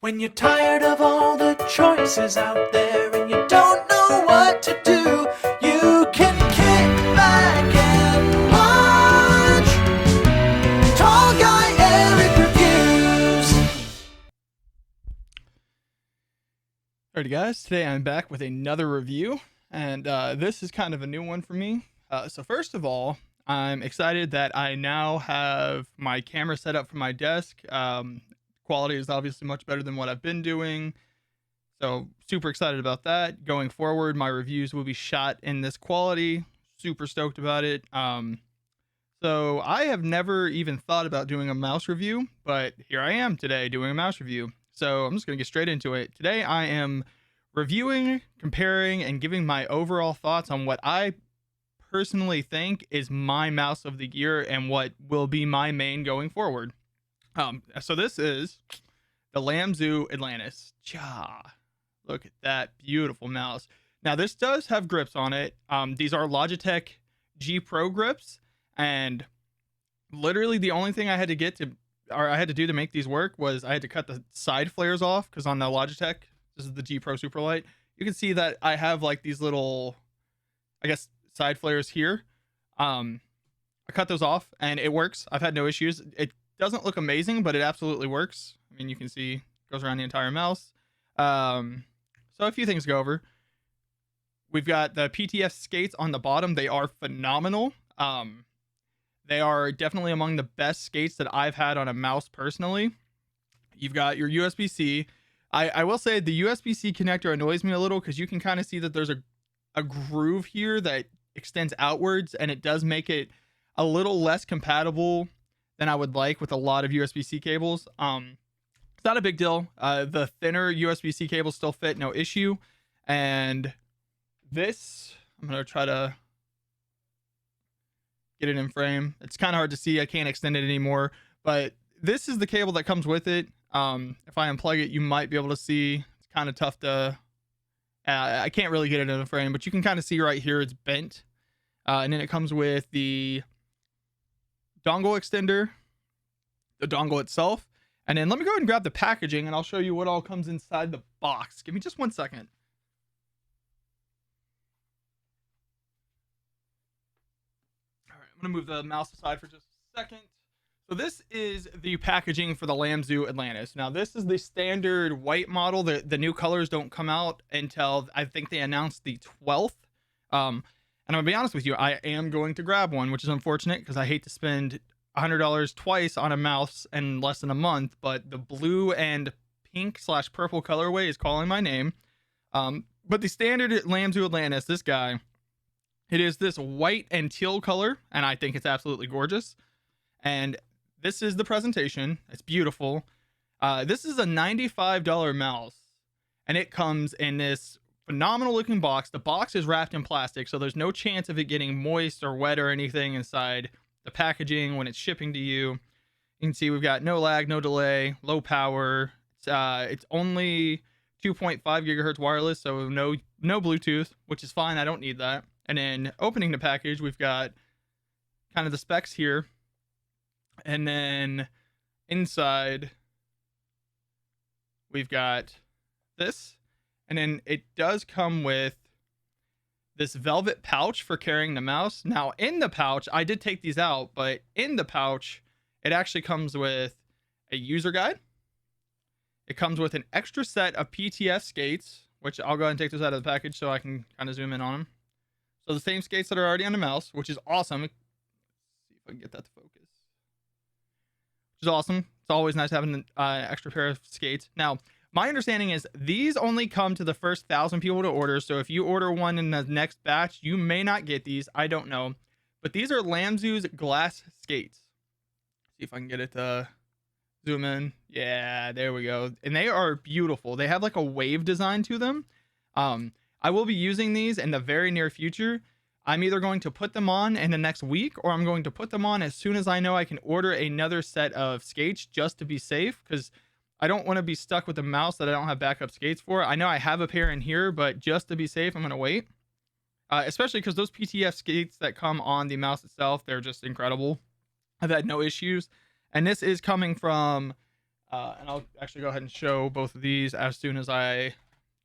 When you're tired of all the choices out there and you don't know what to do, you can kick back and watch TallGuyEric reviews. Alrighty guys, today I'm back with another review, and this is kind of a new one for me. So first of all, I'm excited that I now have my camera set up for my desk. Quality is obviously much better than what I've been doing, so super excited about that. Going forward, my reviews will be shot in this quality. Super stoked about it. So I have never even thought about doing a mouse review, but here I am today doing a mouse review. So I'm just going to get straight into it. Today I am reviewing, comparing, and giving my overall thoughts on what I personally think is my mouse of the year and what will be my main going forward. So this is the Lamzu Atlantis. Look at that beautiful mouse. Now this does have grips on it. These are Logitech G Pro grips, and literally the only thing I had to do to make these work was I had to cut the side flares off, because on the Logitech, this is the G Pro Superlight, you can see that I have like these little, I guess, side flares here. I cut those off and it works. I've had no issues. It doesn't look amazing, but it absolutely works. I mean, you can see it goes around the entire mouse. So a few things to go over. We've got the PTF skates on the bottom. They are phenomenal. They are definitely among the best skates that I've had on a mouse personally. You've got your USB-C. I will say the USB-C connector annoys me a little, because you can kind of see that there's a groove here that extends outwards, and it does make it a little less compatible than I would like with a lot of USB-C cables. It's not a big deal. The thinner USB-C cables still fit, no issue. And this, I'm going to try to get it in frame. It's kind of hard to see. I can't extend it anymore, but this is the cable that comes with it. If I unplug it, you might be able to see. It's kind of tough to, I can't really get it in the frame, but you can kind of see right here it's bent. And then it comes with the dongle extender, the dongle itself, and then let me go ahead and grab the packaging and I'll show you what all comes inside the box. Give me just 1 second. All right, I'm gonna move the mouse aside for just a second. So this is the packaging for the Lamzu Atlantis. Now this is the standard white model. The new colors don't come out until I think they announced the 12th. And I'm gonna be honest with you, I am going to grab one, which is unfortunate because I hate to spend $100 twice on a mouse in less than a month. But the blue and pink/purple colorway is calling my name. But the standard Lamzu Atlantis, this guy, it is this white and teal color, and I think it's absolutely gorgeous. And this is the presentation. It's beautiful. This is a $95 mouse, and it comes in this phenomenal looking box. The box is wrapped in plastic, so there's no chance of it getting moist or wet or anything inside the packaging when it's shipping to you. You can see we've got no lag, no delay, low power. It's only 2.5 gigahertz wireless, so no Bluetooth, which is fine. I don't need that. And then opening the package, we've got kind of the specs here, and then inside we've got this. And then it does come with this velvet pouch for carrying the mouse. Now in the pouch, I did take these out, but in the pouch, it actually comes with a user guide. It comes with an extra set of PTF skates, which I'll go ahead and take those out of the package so I can kind of zoom in on them. So the same skates that are already on the mouse, which is awesome. Let's see if I can get that to focus. Which is awesome. It's always nice having an extra pair of skates. Now, my understanding is these only come to the first 1,000 people to order. So if you order one in the next batch, you may not get these. I don't know. But these are Lamzu's glass skates. See if I can get it to zoom in. Yeah, there we go. And they are beautiful. They have like a wave design to them. I will be using these in the very near future. I'm either going to put them on in the next week, or I'm going to put them on as soon as I know I can order another set of skates, just to be safe, because I don't want to be stuck with a mouse that I don't have backup skates for. I know I have a pair in here, but just to be safe, I'm going to wait. Especially because those PTF skates that come on the mouse itself, they're just incredible. I've had no issues. And this is coming from And I'll actually go ahead and show both of these as soon as I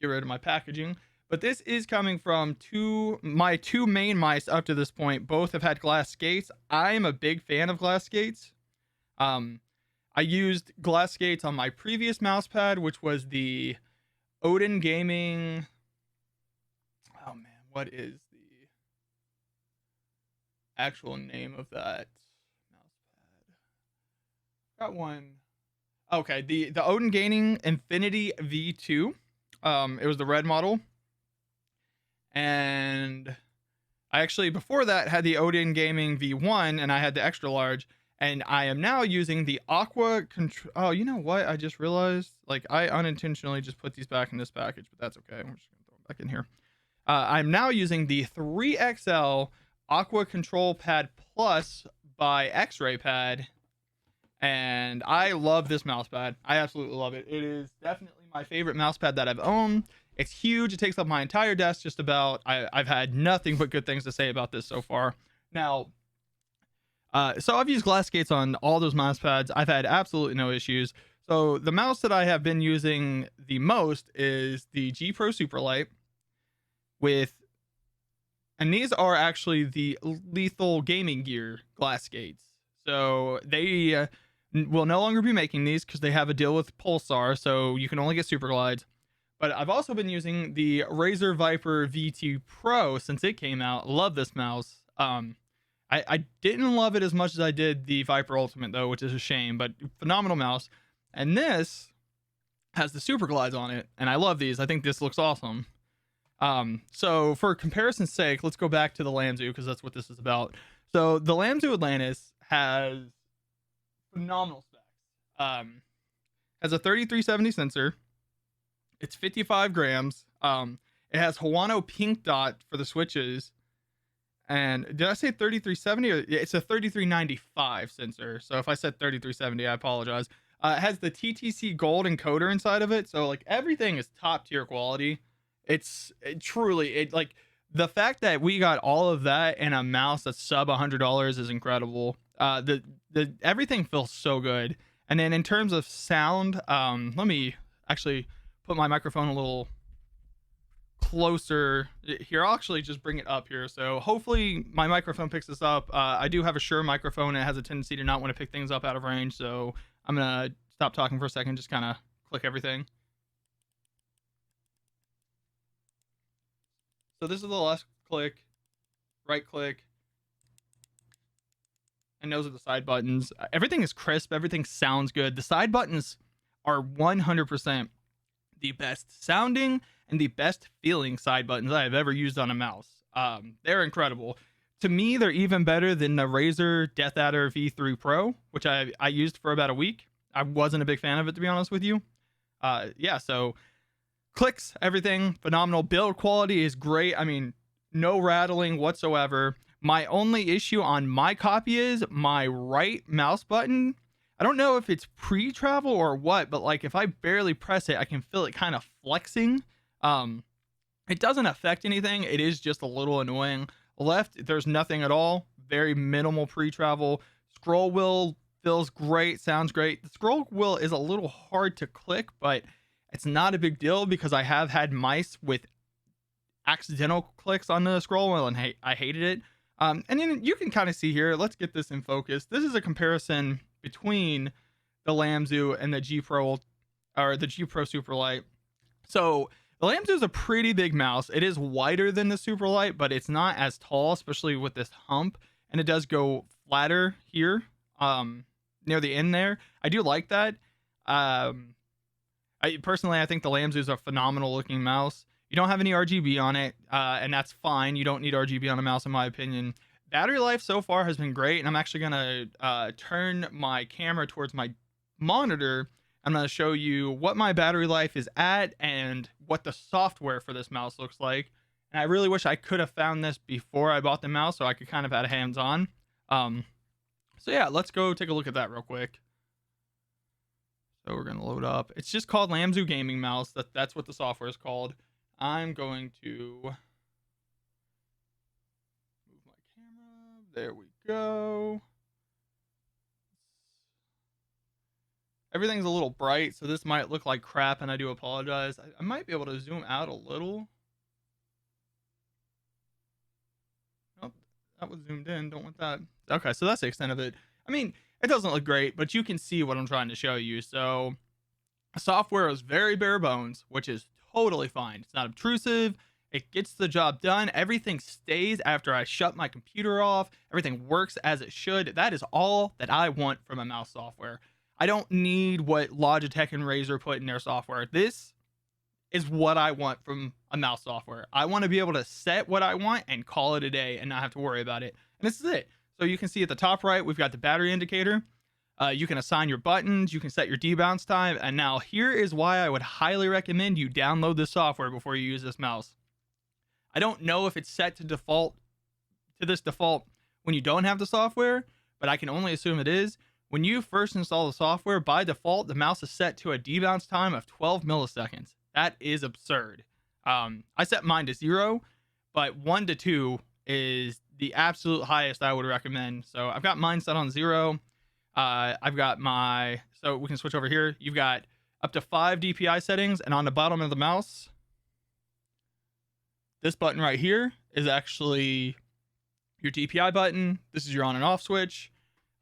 get rid of my packaging. But this is coming from my two main mice up to this point. Both have had glass skates. I'm a big fan of glass skates. I used glass skates on my previous mouse pad, which was the Odin Gaming. Oh man, what is the actual name of that mouse pad? Got one. Okay, the Odin Gaming Infinity V2. It was the red model, and I actually before that had the Odin Gaming V1, and I had the extra large. And I am now using the Aqua Control. Oh, you know what? I just realized, like, I unintentionally just put these back in this package, but that's okay. We're just gonna throw them back in here. I'm now using the 3XL Aqua Control Pad Plus by X-Ray Pad, and I love this mouse pad. I absolutely love it. It is definitely my favorite mouse pad that I've owned. It's huge. It takes up my entire desk just about. I've had nothing but good things to say about this so far. Now, so I've used glass skates on all those mouse pads. I've had absolutely no issues. So the mouse that I have been using the most is the G Pro Superlight and these are actually the Lethal Gaming Gear glass skates. So they will no longer be making these because they have a deal with Pulsar, so you can only get super glides. But I've also been using the Razer Viper V2 Pro since it came out. Love this mouse. I didn't love it as much as I did the Viper Ultimate, though, which is a shame, but phenomenal mouse. And this has the super glides on it, and I love these. I think this looks awesome. So for comparison's sake, let's go back to the Lamzu, because that's what this is about. So the Lamzu Atlantis has phenomenal specs. Has a 3370 sensor. It's 55 grams. It has Hawano Pink Dot for the switches. And did I say 3370? It's a 3395 sensor. So if I said 3370, I apologize. It has the TTC Gold encoder inside of it. So like everything is top tier quality. It's truly like the fact that we got all of that in a mouse that's sub $100 is incredible. The everything feels so good. And then in terms of sound, let me actually put my microphone a little closer here. I'll actually just bring it up here, so hopefully my microphone picks this up. I do have a Shure microphone, and it has a tendency to not want to pick things up out of range, so I'm gonna stop talking for a second, just kind of click everything. So this is the left click, right click, and those are the side buttons. Everything is crisp, everything sounds good. The side buttons are 100% the best sounding and the best feeling side buttons I have ever used on a mouse. They're incredible. To me, they're even better than the Razer Death Adder V3 Pro, which I used for about a week. I wasn't a big fan of it, to be honest with you. Yeah, so clicks, everything, phenomenal. Build quality is great. I mean, no rattling whatsoever. My only issue on my copy is my right mouse button. I don't know if it's pre-travel or what, but like if I barely press it, I can feel it kind of flexing. It doesn't affect anything. It is just a little annoying. Left, there's nothing at all. Very minimal pre-travel. Scroll wheel feels great, sounds great. The scroll wheel is a little hard to click, but it's not a big deal because I have had mice with accidental clicks on the scroll wheel and I hated it. And then you can kind of see here, let's get this in focus. This is a comparison between the Lamzu and the G Pro or the G Pro Superlight. So the Lamzu is a pretty big mouse. It is wider than the Superlight, but it's not as tall, especially with this hump. And it does go flatter here, near the end there. I do like that. I think the Lamzu is a phenomenal looking mouse. You don't have any RGB on it, and that's fine. You don't need RGB on a mouse, in my opinion. Battery life so far has been great, and I'm actually going to turn my camera towards my monitor. I'm going to show you what my battery life is at and what the software for this mouse looks like. And I really wish I could have found this before I bought the mouse so I could kind of have hands-on. So yeah, let's go take a look at that real quick. So we're going to load up. It's just called Lamzu Gaming Mouse. That's what the software is called. I'm going to move my camera. There we go. everything's a little bright, so this might look like crap, and I do apologize. I might be able to zoom out a little. Oh, that was zoomed in. Don't want that. Okay, so that's the extent of it. I mean, it doesn't look great, but you can see what I'm trying to show you. So, software is very bare bones, which is totally fine. It's not obtrusive. It gets the job done. Everything stays after I shut my computer off. Everything works as it should. That is all that I want from a mouse software. I don't need what Logitech and Razer put in their software. This is what I want from a mouse software. I want to be able to set what I want and call it a day and not have to worry about it. And this is it. So you can see at the top right, we've got the battery indicator. You can assign your buttons. You can set your debounce time. And now here is why I would highly recommend you download this software before you use this mouse. I don't know if it's set to this default when you don't have the software, but I can only assume it is. When you first install the software, by default, the mouse is set to a debounce time of 12 milliseconds. That is absurd. I set mine to 0, but 1 to 2 is the absolute highest I would recommend. So I've got mine set on 0. I've got so we can switch over here. You've got up to 5 DPI settings, and on the bottom of the mouse, this button right here is actually your DPI button. This is your on and off switch.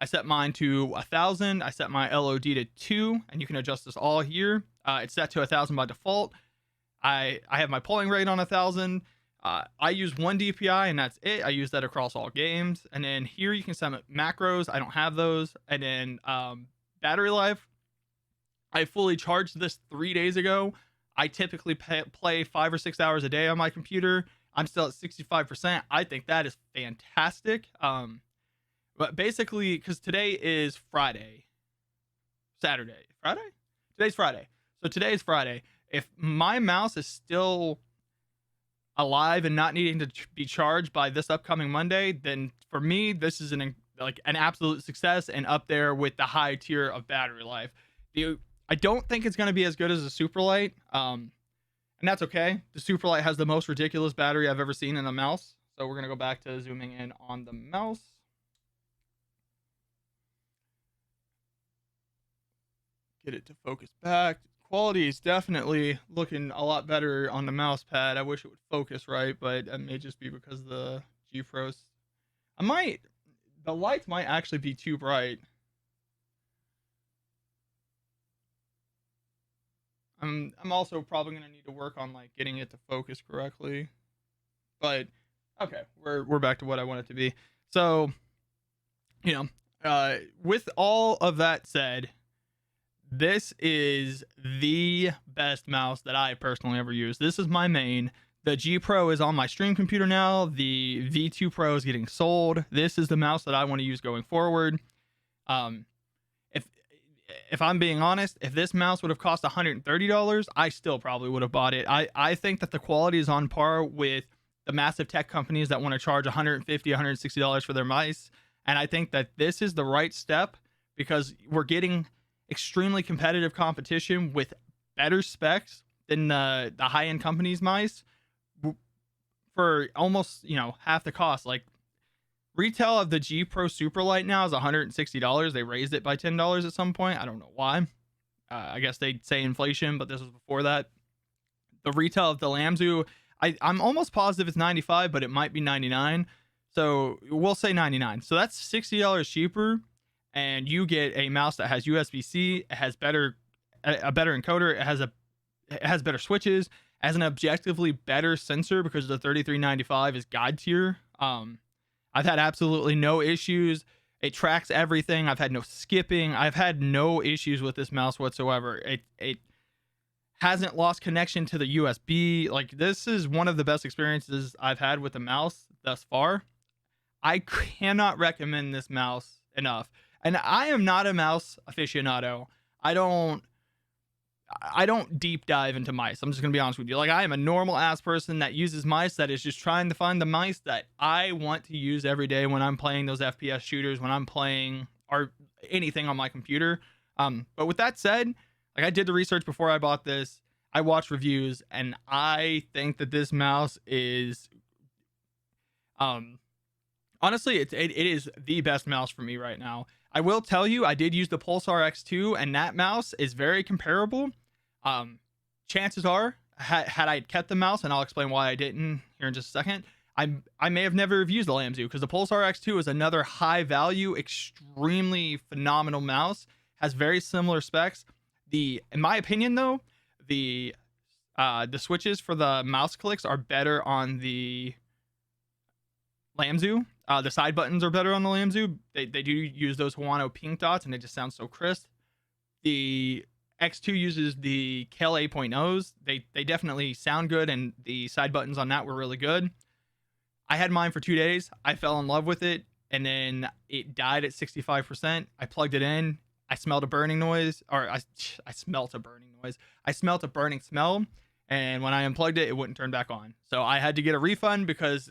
I set mine to 1,000. I set my LOD to 2, and you can adjust this all here. It's set to 1,000 by default. I have my polling rate on 1,000. I use 1 DPI, and that's it. I use that across all games. And then here you can set macros. I don't have those. And then battery life. I fully charged this 3 days ago. I typically play 5 or 6 hours a day on my computer. I'm still at 65%. I think that is fantastic. But basically, because today is Saturday. Today's Friday. So today is Friday. If my mouse is still alive and not needing to be charged by this upcoming Monday, then for me, this is an absolute success and up there with the high tier of battery life. I don't think it's going to be as good as the Superlight, and that's okay. The Superlight has the most ridiculous battery I've ever seen in a mouse. So we're going to go back to zooming in on the mouse. Get it to focus back. Quality is definitely looking a lot better on the mouse pad. I wish it would focus right, but that may just be because of the G Pros. The lights might actually be too bright. I'm also probably going to need to work on getting it to focus correctly. But okay, we're back to what I want it to be. So, with all of that said, this is the best mouse that I personally ever used. This is my main. The G Pro is on my stream computer now. The V2 Pro is getting sold. This is the mouse that I want to use going forward. If I'm being honest, if this mouse would have cost $130, I still probably would have bought it. I think that the quality is on par with the massive tech companies that want to charge $150, $160 for their mice. And I think that this is the right step because we're getting extremely competitive competition with better specs than the high-end companies' mice for almost half the cost. Retail of the G Pro Superlight now is $160. They raised it by $10 at some point. I don't know why. I guess they'd say inflation, but this was before that. The retail of the Lamzu, I'm almost positive it's $95, but it might be $99. So we'll say $99. So that's $60 cheaper, and you get a mouse that has USB-C. It has a better encoder. It has better switches. It has an objectively better sensor because the 3395 is God tier. I've had absolutely no issues. It tracks everything. I've had no skipping. I've had no issues with this mouse whatsoever. It hasn't lost connection to the USB. This is one of the best experiences I've had with the mouse thus far. I cannot recommend this mouse enough. And I am not a mouse aficionado. I don't deep dive into mice. I'm just going to be honest with you. I am a normal ass person that uses mice that is just trying to find the mice that I want to use every day when I'm playing those FPS shooters, when I'm playing or anything on my computer. But with that said, I did the research before I bought this. I watched reviews, and I think that this mouse is honestly, it is the best mouse for me right now. I will tell you, I did use the Pulsar X2, and that mouse is very comparable. Chances are, had I kept the mouse, and I'll explain why I didn't here in just a second, I may have never used the Lamzu, because the Pulsar X2 is another high value, extremely phenomenal mouse. Has very similar specs. In my opinion though, the switches for the mouse clicks are better on the Lamzu. The side buttons are better on the Lamzu. They do use those Huano pink dots, and it just sounds so crisp. The X2 uses the Kel 8.0s. They definitely sound good, and the side buttons on that were really good. I had mine for 2 days. I fell in love with it, and then it died at 65%. I plugged it in. I smelled a burning noise, or I smelt a burning noise. I smelt a burning smell, and when I unplugged it, it wouldn't turn back on. So I had to get a refund, because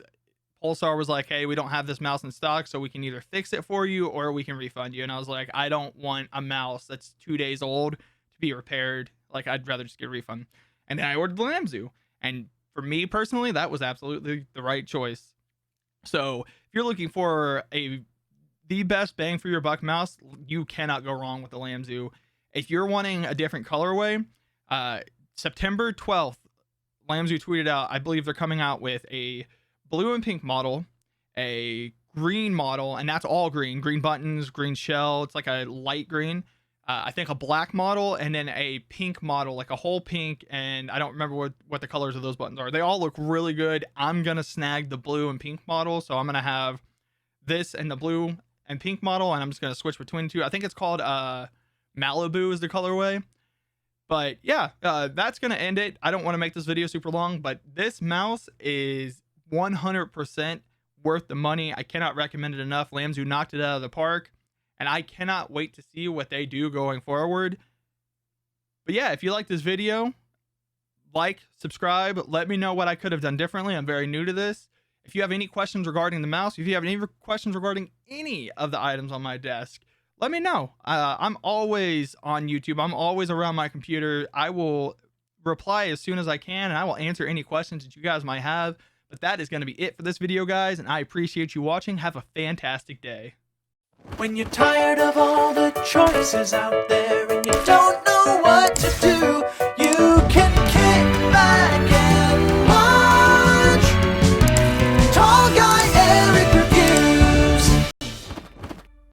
Pulsar was like, hey, we don't have this mouse in stock, so we can either fix it for you or we can refund you. And I was like, I don't want a mouse that's 2 days old to be repaired. Like, I'd rather just get a refund. And then I ordered the Lamzu, and for me personally, that was absolutely the right choice. So if you're looking for the best bang for your buck mouse, you cannot go wrong with the Lamzu. If you're wanting a different colorway, September 12th, Lamzu tweeted out, I believe they're coming out with a blue and pink model, a green model, and that's all green buttons, green shell. It's like a light green. I think a black model, and then a pink model, like a whole pink, and I don't remember what the colors of those buttons are. They all look really good. I'm gonna snag the blue and pink model, so I'm gonna have this and the blue and pink model, and I'm just gonna switch between the two. I think it's called Malibu is the colorway. But yeah, that's gonna end it. I don't want to make this video super long, but this mouse is 100% worth the money. I cannot recommend it enough. Lamzu knocked it out of the park, and I cannot wait to see what they do going forward. But yeah, if you like this video, like, subscribe, let me know what I could have done differently. I'm very new to this. If you have any questions regarding the mouse, if you have any questions regarding any of the items on my desk, let me know. I'm always on YouTube. I'm always around my computer. I will reply as soon as I can, and I will answer any questions that you guys might have. But that is going to be it for this video, guys, and I appreciate you watching. Have a fantastic day. When you're tired of all the choices out there and you don't know what to do,